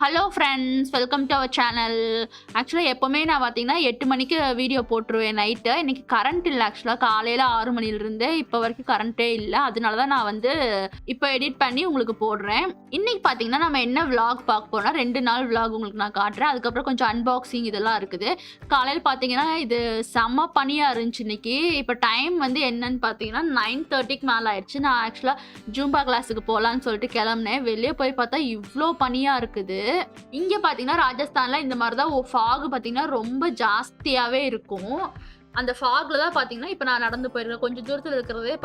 Hello friends, welcome to our channel. ஆக்சுவலாக எப்போவுமே நான் பார்த்தீங்கன்னா 8 மணிக்கு வீடியோ போட்டுருவேன் நைட்டு. இன்றைக்கி கரண்ட் இல்லை. ஆக்சுவலாக காலையில் 6 மணிலேருந்து இப்போ வரைக்கும் கரண்ட்டே இல்லை. அதனால தான் நான் இப்போ எடிட் பண்ணி உங்களுக்கு போடுறேன். இன்றைக்கி பார்த்தீங்கன்னா நம்ம என்ன விலாக் பார்க்க போனால் 2 நாள் விலாக் உங்களுக்கு நான் காட்டுறேன். அதுக்கப்புறம் கொஞ்சம் அன்பாக்சிங் இதெல்லாம் இருக்குது. காலையில் பார்த்தீங்கன்னா இது செம்ம பனியாக இருந்துச்சு இன்றைக்கி. இப்போ டைம் என்னன்னு பார்த்தீங்கன்னா 9:30க்கு மேலே ஆயிடுச்சு. நான் ஆக்சுவலாக ஜூம்பா கிளாஸுக்கு போகலான்னு சொல்லிட்டு கிளம்புனேன். வெளியே போய் பார்த்தா இவ்வளோ பனியாக இருக்குது. இங்க பாத்தீங்கன்னா ராஜஸ்தான்ல இந்த மாதிரி தான் ஃபாக் பாத்தீங்கன்னா ரொம்ப ஜாஸ்தியாவே இருக்கும். அந்த ஃபாக்ல தான் பாத்தீங்கன்னா இப்ப நான் நடந்து போயிருக்கேன். கொஞ்சம் தூரத்துல இருக்கிறதே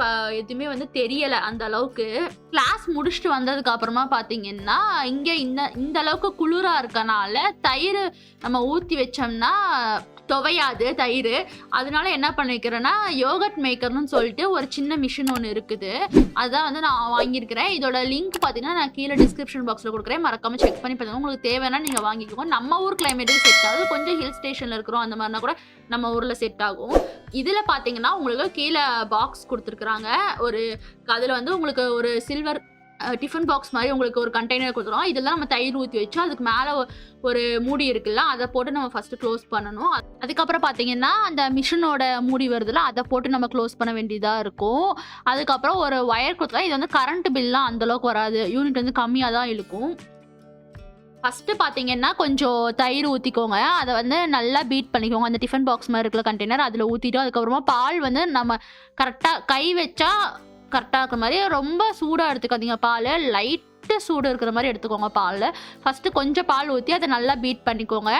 எதுவுமே தெரியல அந்த அளவுக்கு. கிளாஸ் முடிச்சுட்டு வந்ததுக்கு அப்புறமா பாத்தீங்கன்னா இங்க இந்த அளவுக்கு குளிரா இருக்கனால தயிர் நம்ம ஊத்தி வச்சோம்னா துவையாது தயிர். அதனால என்ன பண்ணிக்கிறேன்னா யோகட் மேக்கர்னு சொல்லிட்டு ஒரு சின்ன மிஷின் ஒன்று இருக்குது. அதுதான் நான் வாங்கியிருக்கிறேன். இதோட லிங்க் பார்த்தீங்கன்னா நான் கீழே டிஸ்கிரிப்ஷன் பாக்ஸில் கொடுக்குறேன். மறக்காம செக் பண்ணி பார்த்துங்க. உங்களுக்கு தேவைன்னா நீங்கள் வாங்கிக்கோங்க. நம்ம ஊர் கிளைமேட்டுக்கு செட் ஆகுது. கொஞ்சம் ஹில் ஸ்டேஷனில் இருக்கிறோம் அந்த மாதிரினா கூட நம்ம ஊரில் செட் ஆகும். இதில் பார்த்தீங்கன்னா உங்களுக்கு கீழே பாக்ஸ் கொடுத்துருக்குறாங்க. அதில் உங்களுக்கு ஒரு சில்வர் டிஃபன் பாக்ஸ் மாதிரி உங்களுக்கு ஒரு கண்டெய்னர் கொடுத்துருவோம். இதெல்லாம் நம்ம தயிர் ஊற்றி வச்சு அதுக்கு மேலே ஒரு மூடி இருக்குல்ல, அதை போட்டு நம்ம ஃபஸ்ட்டு க்ளோஸ் பண்ணணும். அதுக்கப்புறம் பார்த்தீங்கன்னா அந்த மிஷினோட மூடி வருதுல்ல, அதை போட்டு நம்ம க்ளோஸ் பண்ண வேண்டியதாக இருக்கும். அதுக்கப்புறம் ஒரு ஒயர் கொடுத்தா இது கரண்ட் பில்லாம் அந்தளவுக்கு வராது. யூனிட் கம்மியாக தான் இழுக்கும். ஃபஸ்ட்டு பார்த்தீங்கன்னா கொஞ்சம் தயிர் ஊற்றிக்கோங்க. அதை நல்லா பீட் பண்ணிக்கோங்க. அந்த டிஃபன் பாக்ஸ் மாதிரி இருக்கிற கண்டெய்னர் அதில் ஊற்றிட்டு அதுக்கப்புறமா பால் நம்ம கரெக்டாக கை வச்சா கரெக்டாக இருக்கிற மாதிரி ரொம்ப சூடாக எடுத்துக்காதீங்க. பால் லைட்டு சூடு இருக்கிற மாதிரி எடுத்துக்கோங்க. பால் ஃபஸ்ட்டு கொஞ்சம் பால் ஊற்றி அதை நல்லா பீட் பண்ணிக்கோங்க.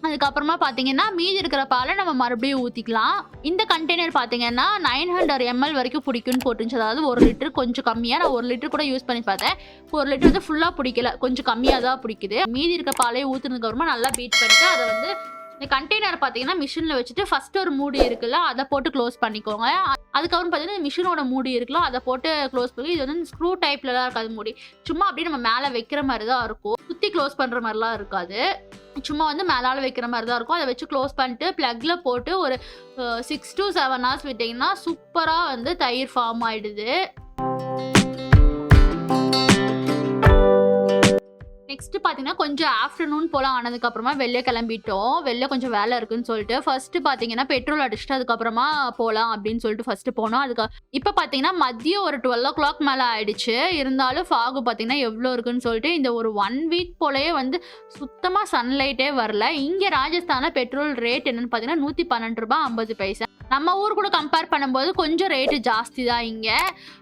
அதுக்கப்புறமா பார்த்தீங்கன்னா மீதி இருக்கிற பாலை நம்ம மறுபடியும் ஊற்றிக்கலாம். இந்த கண்டெய்னர் பார்த்தீங்கன்னா 900 ml வரைக்கும் பிடிக்கும்னு போட்டுருந்துச்சு. அதாவது 1 லிட்டர் கொஞ்சம் கம்மியாக. நான் 1 லிட்டர் கூட யூஸ் பண்ணி பார்த்தேன். 1 லிட்டர் ஃபுல்லாக பிடிக்கல, கொஞ்சம் கம்மியாக தான் பிடிக்குது. மீதி இருக்க பாலையை ஊற்றுனதுக்கு அப்புறமா நல்லா பீட் பண்ணிட்டு அதை இந்த கண்டெய்னர் பார்த்தீங்கன்னா மிஷினில் வச்சுட்டு ஃபஸ்ட்டு ஒரு மூடி இருக்குல்ல, அதை போட்டு க்ளோஸ் பண்ணிக்கோங்க. அதுக்கப்புறம் பார்த்தீங்கன்னா மிஷினோட மூடி இருக்குல்ல, அதை போட்டு க்ளோஸ் பண்ணி இது ஸ்க்ரூ டைப்லலாம் இருக்காது மூடி. சும்மா அப்படியே நம்ம மேலே வைக்கிற மாதிரி தான் இருக்கும். சுற்றி க்ளோஸ் பண்ணுற மாதிரிலாம் இருக்காது. சும்மா மேலால் வைக்கிற மாதிரி தான் இருக்கும். அதை வச்சு க்ளோஸ் பண்ணிட்டு ப்ளக்கில் போட்டு ஒரு 6 to 7 hours விட்டிங்கன்னா சூப்பராக தயிர் ஃபார்ம் ஆகிடுது. நெக்ஸ்ட் பார்த்தீங்கன்னா கொஞ்சம் ஆஃப்டர்நூன் போல் ஆனதுக்கப்புறமா வெளியே கிளம்பிட்டோம். வெளியே கொஞ்சம் வேலை இருக்குன்னு சொல்லிட்டு ஃபர்ஸ்ட் பார்த்தீங்கன்னா பெட்ரோல் அடிச்சுட்டு அதுக்கப்புறமா போகலாம் அப்படின்னு சொல்லிட்டு ஃபர்ஸ்ட் போனோம். இப்போ பார்த்தீங்கன்னா மதியம் ஒரு 12 o'clock மேலே ஆயிடுச்சு. இருந்தாலும் ஃபாகு பார்த்தீங்கன்னா எவ்வளோ இருக்குன்னு சொல்லிட்டு இந்த ஒரு 1 week போலயே சுத்தமாக சன்லைட்டே வரல. இங்கே ராஜஸ்தானில் பெட்ரோல் ரேட் என்னன்னு பார்த்தீங்கன்னா 112 ரூபாய் 50 பைசா. நம்ம ஊர் கூட கம்பேர் பண்ணும்போது கொஞ்சம் ரேட்டு ஜாஸ்தி தான் இங்கே.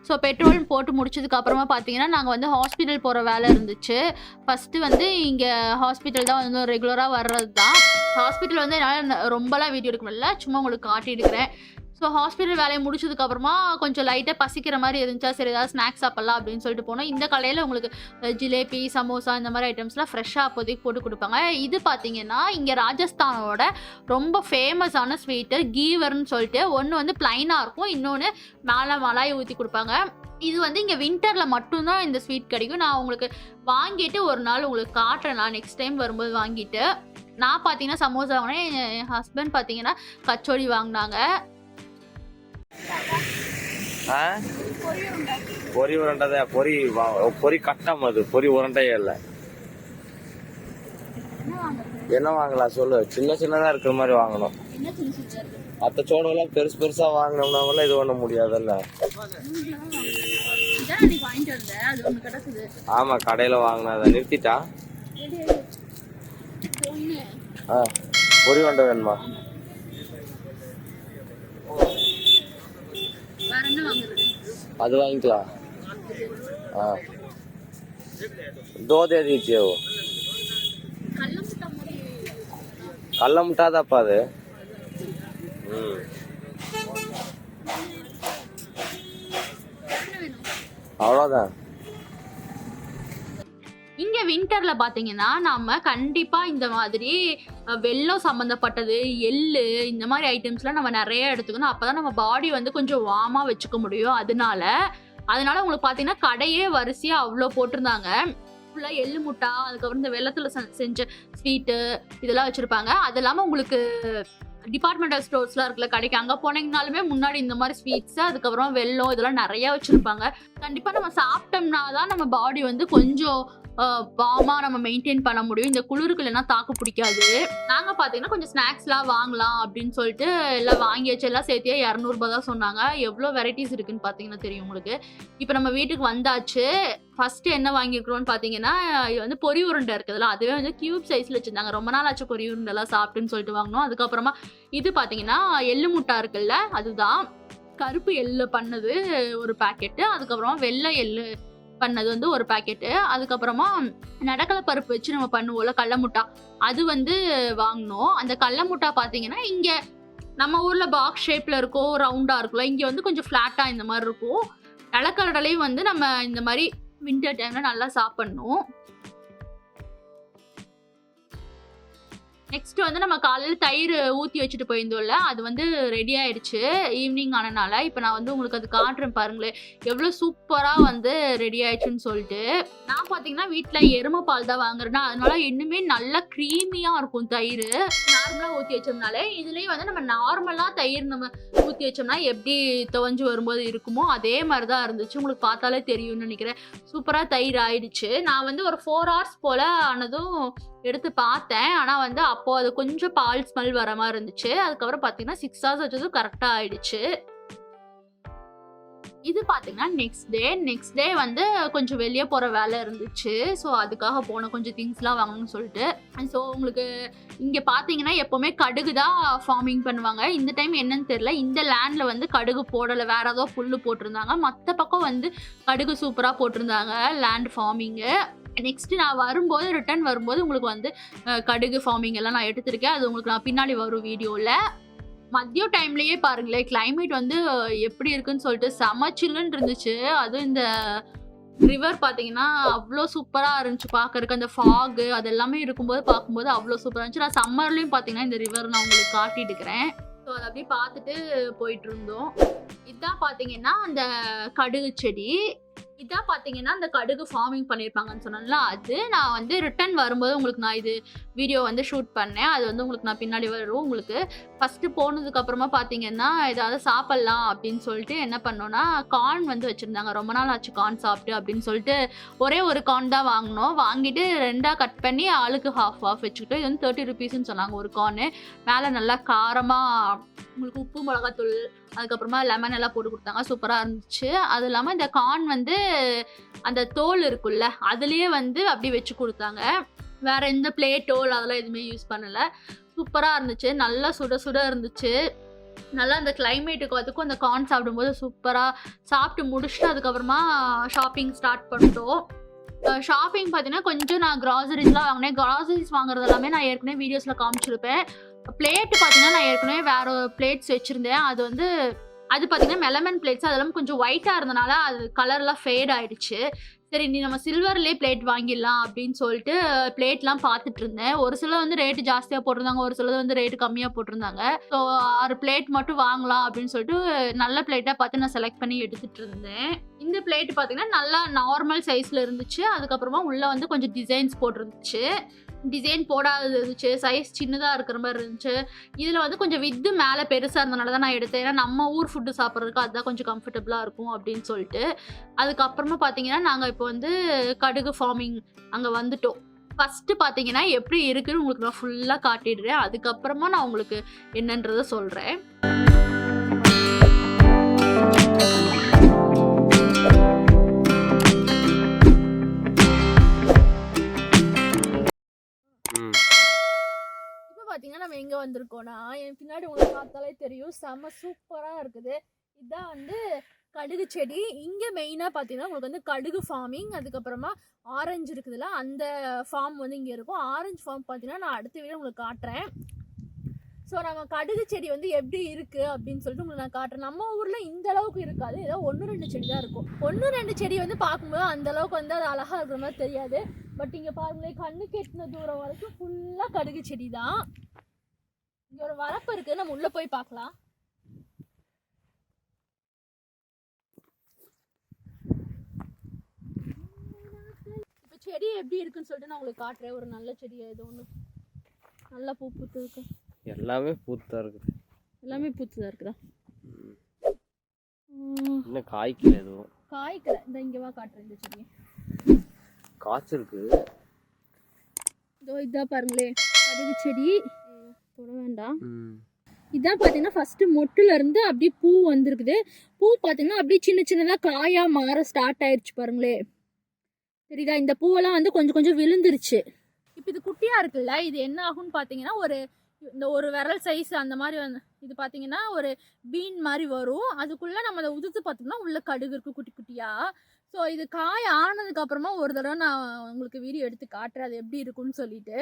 ஸோ பெட்ரோல் போட்டு முடிச்சதுக்கு அப்புறமா பார்த்தீங்கன்னா நாங்கள் ஹாஸ்பிட்டல் போகிற வேலை இருந்துச்சு. ஃபஸ்ட்டு இங்கே ஹாஸ்பிட்டல் தான் ரெகுலராக வர்றது தான். ஹாஸ்பிட்டல் என்னால் ரொம்பலாம் வீடியோ எடுக்க முடியல, சும்மா உங்களுக்கு காட்டியிருக்கிறேன். ஸோ ஹாஸ்பிட்டல் வேலையை முடிச்சதுக்கப்புறமா கொஞ்சம் லைட்டாக பசிக்கிற மாதிரி இருந்துச்சா, சரி ஏதாவது ஸ்நாக்ஸ் சாப்பிட்லாம் அப்படின்னு சொல்லிட்டு போனோம். இந்த கடையில் உங்களுக்கு ஜிலேபி, சமோசா இந்த மாதிரி ஐட்டம்ஸ்லாம் ஃப்ரெஷ்ஷாக அப்போதைக்கு போட்டு கொடுப்பாங்க. இது பார்த்தீங்கன்னா இங்கே ராஜஸ்தானோட ரொம்ப ஃபேமஸான ஸ்வீட்டு கீவர்னு சொல்லிட்டு ஒன்று ப்ளைனாக இருக்கும், இன்னொன்று மேலே மலாய் ஊற்றி கொடுப்பாங்க. இது இங்கே வின்டரில் மட்டும்தான் இந்த ஸ்வீட் கிடைக்கும். நான் உங்களுக்கு வாங்கிட்டு ஒரு நாள் உங்களுக்கு காட்டுறேன். நான் நெக்ஸ்ட் டைம் வரும்போது வாங்கிட்டு. நான் பார்த்தீங்கன்னா சமோசா வாங்கினேன். என் ஹஸ்பண்ட் பார்த்தீங்கன்னா கச்சோடி வாங்கினாங்க. பொரி உருண்டை பொரி கட்டம், அது பொரி உருண்டையே இல்லை. என்ன வாங்கலாம் சொல்லு? சின்னதா இருக்கிற மாதிரி வாங்கணும். மற்ற சோடெல்லாம் பெருசா வாங்கினோம்னா இது ஒண்ணு முடியாதுல்ல. ஆமா, கடையில வாங்கினத நிறுத்திட்டா. பொரி உருண்டை வேணுமா? அது வாங்கிக்கலாம். दो दे दीजिए वो. கல்ல முட்டாதாப்பா அது. அவ்வளோதான். இங்கே வின்டரில் பார்த்தீங்கன்னா நம்ம கண்டிப்பாக இந்த மாதிரி வெல்லம் சம்மந்தப்பட்டது, எள்ளு இந்த மாதிரி ஐட்டம்ஸ்லாம் நம்ம நிறைய எடுத்துக்கணும். அப்போ தான் நம்ம பாடி கொஞ்சம் வார்மாக வச்சுக்க முடியும். அதனால உங்களுக்கு பார்த்தீங்கன்னா கடையே வரிசையாக அவ்வளோ போட்டிருந்தாங்க. ஃபுல்லாக எள்ளு முட்டா, அதுக்கப்புறம் இந்த வெள்ளத்தில் செஞ்ச ஸ்வீட்டு இதெல்லாம் வச்சுருப்பாங்க. அது இல்லாமல் உங்களுக்கு டிபார்ட்மெண்டல் ஸ்டோர்ஸ்லாம் இருக்குல்ல, கடைக்கு அங்கே போனீங்கனாலுமே முன்னாடி இந்த மாதிரி ஸ்வீட்ஸு, அதுக்கப்புறம் வெல்லம் இதெல்லாம் நிறையா வச்சுருப்பாங்க. கண்டிப்பாக நம்ம சாப்பிட்டோம்னா தான் நம்ம பாடி கொஞ்சம் வார்மாக நம்ம மெயின்டைன் பண்ண முடியும். இந்த குளிருக்கு இல்லைன்னா தாக்கு பிடிக்காது. நாங்கள் பார்த்தீங்கன்னா கொஞ்சம் ஸ்நாக்ஸ்லாம் வாங்கலாம் அப்படின்னு சொல்லிட்டு எல்லாம் வாங்கியாச்சு. எல்லாம் சேர்த்தியே ₹200 தான் சொன்னாங்க. எவ்வளோ வெரைட்டிஸ் இருக்குன்னு பார்த்தீங்கன்னா தெரியும் உங்களுக்கு. இப்போ நம்ம வீட்டுக்கு வந்தாச்சு. ஃபஸ்ட்டு என்ன வாங்கியிருக்கிறோம்னு பார்த்தீங்கன்னா, இது வந்து பொரி உருண்டை இருக்குதுல்ல, அதுவே வந்து கியூப் சைஸில் வச்சுருந்தாங்க. ரொம்ப நாள் ஆச்சு பொரி உருண்டெல்லாம் சாப்பிட்டுன்னு சொல்லிட்டு வாங்கினோம். அதுக்கப்புறமா இது பார்த்தீங்கன்னா எள்ளு முட்டை இருக்குல்ல, அதுதான் கருப்பு எள்ளு பண்ணது ஒரு பாக்கெட்டு. அதுக்கப்புறமா வெள்ளை எள்ளு பண்ணது வந்து ஒரு பாக்கெட்டு. அதுக்கப்புறமா நடக்கலை பருப்பு வச்சு நம்ம பண்ணுவோம்ல கடல முட்டா, அது வந்து வாங்கினோம். அந்த கடல முட்டா பார்த்தீங்கன்னா இங்கே நம்ம ஊரில் பாக்ஸ் ஷேப்பில் இருக்கும், ரவுண்டாக இருக்கும்ல, இங்கே வந்து கொஞ்சம் ஃப்ளாட்டாக இந்த மாதிரி இருக்கும். நிலக்கடலையும் வந்து நம்ம இந்த மாதிரி வின்டர் டைமில் நல்லா சாப்பிட்ணும். நெக்ஸ்ட் வந்து நம்ம காலையில் தயிர் ஊற்றி வச்சுட்டு போயிருந்தோம்ல, அது வந்து ரெடி ஆயிடுச்சு ஈவினிங் ஆனனால. இப்போ நான் வந்து உங்களுக்கு அது காட்டுறேன் பாருங்களேன், எவ்வளோ சூப்பராக வந்து ரெடி ஆயிடுச்சுன்னு சொல்லிட்டு. நான் பார்த்தீங்கன்னா வீட்டில் எருமை பால் தான் வாங்குறேன்னா, அதனால இன்னுமே நல்லா க்ரீமியாக இருக்கும் தயிர். நார்மலாக ஊற்றி வச்சோம்னாலே, இதுலேயே வந்து நம்ம நார்மலாக தயிர் நம்ம ஊற்றி வச்சோம்னா எப்படி துவஞ்சு வரும்போது இருக்குமோ அதே மாதிரி தான் இருந்துச்சு. உங்களுக்கு பார்த்தாலே தெரியும்னு நினைக்கிறேன். சூப்பராக தயிர் ஆயிடுச்சு. நான் வந்து ஒரு 4 hours போல் ஆனதும் எடுத்து பார்த்தேன். ஆனால் வந்து அப்போது அது கொஞ்சம் பால் ஸ்மெல் வர மாதிரி இருந்துச்சு. அதுக்கப்புறம் பார்த்தீங்கன்னா 6 hours வச்சதும் கரெக்டாக ஆயிடுச்சு. இது பார்த்தீங்கன்னா நெக்ஸ்ட் டே வந்து கொஞ்சம் வெளியே போகிற வேலை இருந்துச்சு. ஸோ அதுக்காக போன கொஞ்சம் திங்ஸ்லாம் வாங்கணும்னு சொல்லிட்டு. ஸோ உங்களுக்கு இங்கே பார்த்தீங்கன்னா எப்போவுமே கடுகு தான் ஃபார்மிங் பண்ணுவாங்க. இந்த டைம் என்னன்னு தெரியல, இந்த லேண்டில் வந்து கடுகு போடலை, வேற ஏதோ புல் போட்டிருந்தாங்க. மற்ற பக்கம் வந்து கடுகு சூப்பராக போட்டிருந்தாங்க லேண்ட் ஃபார்மிங்கு. நெக்ஸ்ட்டு நான் ரிட்டர்ன் வரும்போது உங்களுக்கு வந்து கடுகு ஃபார்மிங் எல்லாம் நான் எடுத்திருக்கேன். அது உங்களுக்கு நான் பின்னாடி வரும் வீடியோவில். மதியம் டைம்லேயே பாருங்களேன் கிளைமேட் வந்து எப்படி இருக்குன்னு சொல்லிட்டு செம சில்லுன்னு இருந்துச்சு. அதுவும் இந்த ரிவர் பார்த்தீங்கன்னா அவ்வளோ சூப்பராக இருந்துச்சு பார்க்கறதுக்கு. அந்த ஃபாகு அது எல்லாமே பார்க்கும்போது அவ்வளோ சூப்பராக இருந்துச்சு. நான் சம்மர்லேயும் பார்த்தீங்கன்னா இந்த ரிவர் நான் உங்களுக்கு காட்டிட்டுக்கிறேன். ஸோ அதை அப்படியே பார்த்துட்டு போயிட்டு இருந்தோம். இதான் பார்த்தீங்கன்னா அந்த கடுகு செடி. இதான் பார்த்தீங்கன்னா அந்த கடுகு ஃபார்மிங் பண்ணியிருப்பாங்கன்னு சொன்னால, அது நான் வந்து ரிட்டர்ன் வரும்போது உங்களுக்கு நான் இது வீடியோ வந்து ஷூட் பண்ணேன். அது வந்து உங்களுக்கு நான் பின்னாடி வரும். உங்களுக்கு ஃபஸ்ட்டு போனதுக்கப்புறமா பார்த்தீங்கன்னா ஏதாவது சாப்பிட்லாம் அப்படின்னு சொல்லிட்டு என்ன பண்ணோன்னா, கார்ன் வந்து வச்சுருந்தாங்க. ரொம்ப நாள் ஆச்சு கார்ன் சாப்பிட்டு அப்படின்னு சொல்லிட்டு ஒரே ஒரு கார்ன் தான் வாங்கினோம். வாங்கிட்டு 2ஆக கட் பண்ணி ஆளுக்கு half வச்சுக்கிட்டு, இது வந்து 30 rupeesன்னு சொன்னாங்க ஒரு கார்னு. மேலே நல்லா காரமாக உங்களுக்கு உப்பு மிளகாத்தூள் அதுக்கப்புறமா லெமன் எல்லாம் போட்டு கொடுத்தாங்க. சூப்பராக இருந்துச்சு. அது இல்லாமல் இந்த கார்ன் வந்து அந்த தோல் இருக்குல்ல, அதுலேயே வந்து அப்படி வச்சு கொடுத்தாங்க. வேறு எந்த பிளேட்டோ அதெல்லாம் எதுவுமே யூஸ் பண்ணலை. சூப்பராக இருந்துச்சு. நல்லா சுட சுட இருந்துச்சு. நல்லா அந்த கிளைமேட்டுக்கு அதுக்கும் அந்த கார்ன் சாப்பிடும்போது சூப்பராக சாப்பிட்டு முடிச்சுட்டு அதுக்கப்புறமா ஷாப்பிங் ஸ்டார்ட் பண்ணிட்டோம். ஷாப்பிங் பார்த்தீங்கன்னா கொஞ்சம் நான் கிராசரிஸ்லாம் வாங்கினேன். கிராசரிஸ் வாங்குறது எல்லாமே நான் ஏற்கனவே வீடியோஸில் காமிச்சிருப்பேன். பிளேட்டு பார்த்தீங்கன்னா நான் ஏற்கனவே வேறு பிளேட்ஸ் வச்சுருந்தேன். அது பார்த்தீங்கன்னா மெலமன் பிளேட்ஸ். அதெல்லாம் கொஞ்சம் ஒயிட்டாக இருந்தனால அது கலர்லாம் ஃபேட் ஆகிடுச்சு. சரி நீ நம்ம சில்வர்லேயே பிளேட் வாங்கிடலாம் அப்படின்னு சொல்லிட்டு பிளேட்லாம் பார்த்துட்டு இருந்தேன். ஒரு சிலர் வந்து ரேட்டு ஜாஸ்தியாக போட்டிருந்தாங்க, ஒரு சிலர் வந்து ரேட்டு கம்மியாக போட்டிருந்தாங்க. ஸோ 6 பிளேட் மட்டும் வாங்கலாம் அப்படின்னு சொல்லிட்டு நல்ல பிளேட்டாக பார்த்து நான் செலக்ட் பண்ணி எடுத்துகிட்டு இருந்தேன். இந்த பிளேட்டு பார்த்தீங்கன்னா நல்லா நார்மல் சைஸில் இருந்துச்சு. அதுக்கப்புறமா உள்ளே வந்து கொஞ்சம் டிசைன்ஸ் போட்டிருந்துச்சு. டிசைன் போடாதது இருந்துச்சு. சைஸ் சின்னதாக இருக்கிற மாதிரி இருந்துச்சு. இதில் வந்து கொஞ்சம் வித்து மேலே பெருசாக இருந்தனால தான் நான் எடுத்தேன். ஏன்னா நம்ம ஊர் ஃபுட்டு சாப்பிட்றதுக்கு அதுதான் கொஞ்சம் கம்ஃபர்டபுளாக இருக்கும் அப்படின்னு சொல்லிட்டு. அதுக்கப்புறமா பார்த்தீங்கன்னா நாங்கள் இப்போ வந்து கடுகு ஃபார்மிங் அங்கே வந்துட்டோம். ஃபஸ்ட்டு பார்த்தீங்கன்னா எப்படி இருக்குன்னு உங்களுக்கு நான் ஃபுல்லாக காட்டிடுறேன். அதுக்கப்புறமா நான் உங்களுக்கு என்னன்றதை சொல்கிறேன். பார்த்தீங்கன்னா நம்ம எங்கே வந்திருக்கோன்னா, என் பின்னாடி உங்களுக்கு பார்த்தாலே தெரியும் செம்ம சூப்பராக இருக்குது. இதுதான் வந்து கடுகு செடி. இங்கே மெயினாக பார்த்தீங்கன்னா உங்களுக்கு வந்து கடுகு ஃபார்மிங், அதுக்கப்புறமா ஆரஞ்சு இருக்குதுல்ல அந்த ஃபார்ம் வந்து இங்கே இருக்கும். ஆரஞ்சு ஃபார்ம் பார்த்தீங்கன்னா நான் அடுத்த வீடியோ உங்களுக்கு காட்டுறேன். ஸோ நம்ம கடுகு செடி வந்து எப்படி இருக்குது அப்படின்னு சொல்லிட்டு உங்களுக்கு நான் காட்டுறேன். நம்ம ஊரில் இந்த அளவுக்கு இருக்காது, ஏதோ 1-2 செடி தான் இருக்கும். 1-2 செடி வந்து பார்க்கும்போது அந்த அளவுக்கு வந்து அது அழகாக இருக்கிற மாதிரி தெரியாது. பட் இங்கே பாருங்களேன், கண்ணுக்கு எட்டின தூரம் வரைக்கும் ஃபுல்லாக கடுகு செடி தான். இங்கே ஒரு வரப்பு இருக்குது, நம்ம உள்ளே போய் பார்க்கலாம். இப்போ செடி எப்படி இருக்குன்னு சொல்லிட்டு நான் உங்களுக்கு காட்டுறேன். ஒரு நல்ல செடி ஏதோ ஒன்று நல்லா பூ பூத்து இருக்கு. எல்லாமே பூத்தா இருக்குது. எல்லாமே பூத்துதான் இருக்குதா? இன்னும் காய்க்கல எதுவும். காய்க்கல. இந்த இங்கே வா காட்டுறேன் இந்த செடியை. காய்ச்சிருக்கு. இதோ இதான் பாருங்களேன் கடுகு செடி. தொட வேண்டாம். இதான் பார்த்தீங்கன்னா ஃபஸ்ட்டு மொட்டுலேருந்து அப்படியே பூ வந்திருக்குது. பூ பார்த்தீங்கன்னா அப்படியே சின்ன சின்னதாக காயாக மாற ஸ்டார்ட் ஆயிடுச்சு பாருங்களே. சரிதா, இந்த பூவெல்லாம் வந்து கொஞ்சம் கொஞ்சம் விழுந்துருச்சு. இப்போ இது குட்டியாக இருக்குல்ல, இது என்ன ஆகும்னு பார்த்தீங்கன்னா இந்த ஒரு விரல் சைஸ் அந்த மாதிரி வந்து இது பார்த்தீங்கன்னா ஒரு பீன் மாதிரி வரும். அதுக்குள்ளே நம்ம அதை உதுத்து பார்த்தோம்னா உள்ள கடுகு இருக்குது குட்டி குட்டியாக. ஸோ இது காய் ஆனதுக்கப்புறமா ஒரு தடவை நான் உங்களுக்கு வீடியோ எடுத்து காட்டுறேன் அது எப்படி இருக்குன்னு சொல்லிட்டு.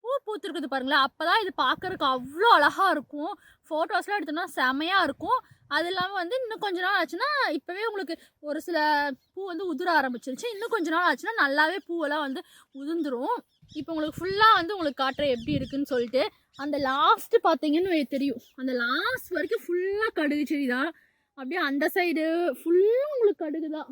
பூ பூத்துருக்குது பாருங்களேன், அப்போ தான் இது பார்க்குறதுக்கு அவ்வளோ அழகாக இருக்கும். ஃபோட்டோஸ்லாம் எடுத்தோம்னா செமையாக இருக்கும். அது இல்லாமல் வந்து இன்னும் கொஞ்ச நாள் ஆச்சுன்னா, இப்போவே உங்களுக்கு ஒரு சில பூ வந்து உதிர ஆரம்பிச்சிருச்சு. இன்னும் கொஞ்ச நாள் ஆச்சுன்னா நல்லாவே பூவெல்லாம் வந்து உதிர்ந்துடும். இப்போ உங்களுக்கு ஃபுல்லாக வந்து உங்களுக்கு காட்டுற எப்படி இருக்குன்னு சொல்லிட்டு. அந்த லாஸ்ட்டு பார்த்தீங்கன்னு தெரியும், அந்த லாஸ்ட் வரைக்கும் ஃபுல்லாக கடுகு செடி தான். அப்படியே அந்த சைடு ஃபுல்லாக உங்களுக்கு கடுகு தான்.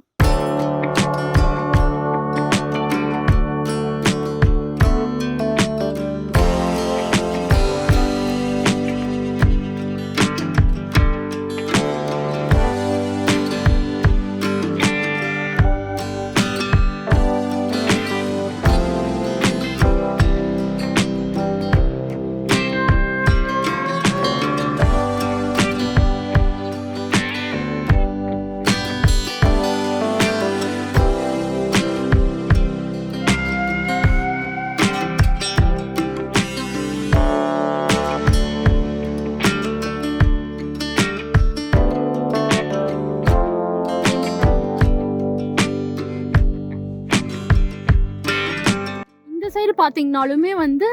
சைடு பார்த்தீங்கனாலுமே வந்து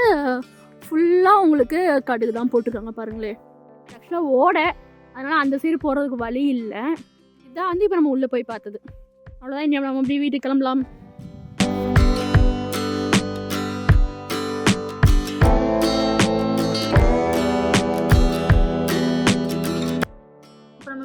ஃபுல்லாக உங்களுக்கு கடுகு தான் போட்டுருக்காங்க பாருங்களேன். ஆக்சுவலாக ஓடை, அதனால் அந்த சைடு போகிறதுக்கு வழி இல்லை. இதான் வந்து இப்போ நம்ம உள்ளே போய் பார்த்தது. அவ்வளோதான், இனி நம்ம அப்படியே வீட்டுக்கு கிளம்பலாம்.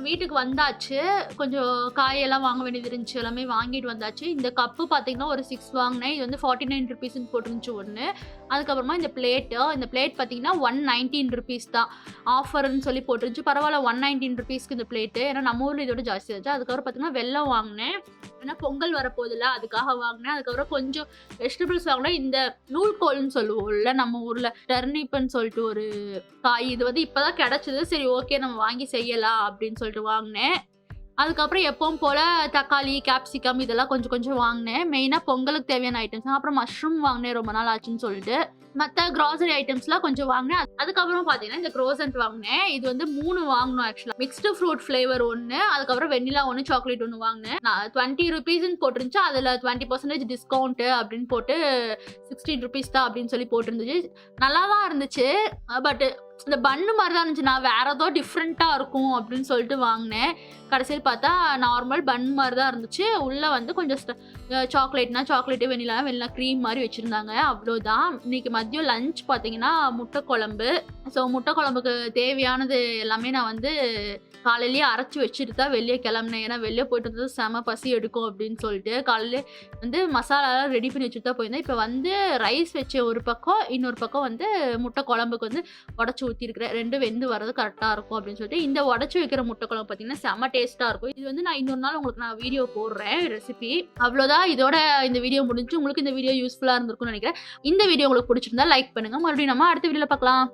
வீட்டுக்கு வந்தாச்சு. கொஞ்சம் காயெல்லாம் வாங்க வேண்டியது இருந்துச்சு, எல்லாமே வாங்கிட்டு வந்தாச்சு. இந்த கப்பு பார்த்தீங்கன்னா ஒரு 6 வாங்கினேன். இது வந்து 49 ருபீஸ்ன்னு போட்டுருந்துச்சு ஒன்று. அதுக்கப்புறமா இந்த பிளேட் பார்த்தீங்கன்னா 119 ருபீஸ் தான் ஆஃபர்னு சொல்லி போட்டுருந்துச்சு. பரவாயில்ல, 119 ருபீஸ்க்கு இந்த பிளேட்டு. ஏன்னா நம்ம ஊரில் இதோட ஜாஸ்தி ஆச்சு. அதுக்கப்புறம் பார்த்தீங்கன்னா வெல்லம் வாங்கினேன், ஏன்னா பொங்கல் வரப்போதில்ல அதுக்காக வாங்கினேன். அதுக்கப்புறம் கொஞ்சம் வெஜிடபிள்ஸ் வாங்கினேன். இந்த நூல்கோல்னு சொல்லுவோம்ல நம்ம ஊரில், டர்னிப்னு சொல்லிட்டு ஒரு காய். இது வந்து இப்போ தான் கிடச்சிது. சரி ஓகே நம்ம வாங்கி செய்யலாம் அப்படின்னு சொல்லிட்டு வாங்கினேன். அதுக்கப்புறம் எப்பவும் போல் தக்காளி, கேப்சிகம் இதெல்லாம் கொஞ்சம் கொஞ்சம் வாங்கினேன். மெயினாக பொங்கலுக்கு தேவையான ஐட்டம்ஸ். அப்புறம் மஷ்ரூம் வாங்கினேன், ரொம்ப நாள் ஆச்சுன்னு சொல்லிட்டு. மற்ற க்ராசரி ஐட்டம்ஸ்லாம் கொஞ்சம் வாங்கினேன். அதுக்கப்புறம் பார்த்தீங்கன்னா இந்த க்ரோசன்ட் வாங்கினேன். இது வந்து 3 வாங்கணும் ஆக்சுவலாக. மிக்ஸ்டு ஃப்ரூட் ஃப்ளேவர் ஒன்று, அதுக்கப்புறம் வெண்ணிலா ஒன்று, சாக்லேட் ஒன்று வாங்கினேன். நான் 20 ருபீஸ்ன்னு போட்டுருந்துச்சு. அதில் 20% டிஸ்கவுண்ட்டு அப்படின்னு போட்டு 16 ருபீஸ் தான் அப்படின்னு சொல்லி போட்டிருந்துச்சு. நல்லா தான் இருந்துச்சு. பட் இந்த பன்னு மாதிரி தான் இருந்துச்சு. நான் வேறு ஏதோ டிஃப்ரெண்ட்டாக இருக்கும் அப்படின்னு சொல்லிட்டு வாங்கினேன். கடைசியில் பார்த்தா நார்மல் பன் மாதிரி தான் இருந்துச்சு. உள்ளே வந்து கொஞ்சம் சாக்லேட்டு, வெண்ணிலா க்ரீம் மாதிரி வச்சுருந்தாங்க. அவ்வளோதான். இன்றைக்கி மதியம் லஞ்ச் பார்த்தீங்கன்னா முட்டை குழம்பு. ஸோ முட்டை குழம்புக்கு தேவையானது எல்லாமே நான் வந்து காலையிலேயே அரைச்சி வச்சுட்டு தான் வெளியே கிளம்புனேன். ஏன்னா வெளியே போயிட்டு வந்து செம பசி எடுக்கும் அப்படின்னு சொல்லிட்டு காலையிலே வந்து மசாலாலாம் ரெடி பண்ணி வச்சுட்டு தான் போயிருந்தேன். இப்போ வந்து ரைஸ் வச்ச ஒரு பக்கம், இன்னொரு பக்கம் வந்து முட்டை குழம்புக்கு வந்து உடச்சி ஊற்றிருக்கிறேன். 2 வெந்து வரது கரெக்டாக இருக்கும் அப்படின்னு சொல்லிட்டு. இந்த உடச்சி வைக்கிற முட்டை குழம்பு பார்த்தீங்கன்னா செம டேஸ்ட்டாக இருக்கும். இது வந்து நான் இன்னொரு நாள் உங்களுக்கு நான் வீடியோ போடுறேன் ரெசிபி. அவ்வளோதான், இதோட இந்த வீடியோ முடிஞ்சு. உங்களுக்கு இந்த வீடியோ யூஸ்ஃபுல்லாக இருந்திருக்கும்னு நினைக்கிறேன். இந்த வீடியோ உங்களுக்கு பிடிச்சிருந்தா லைக் பண்ணுங்கள். மறுபடியும் நம்ம அடுத்த வீடியோவில் பார்க்கலாம்.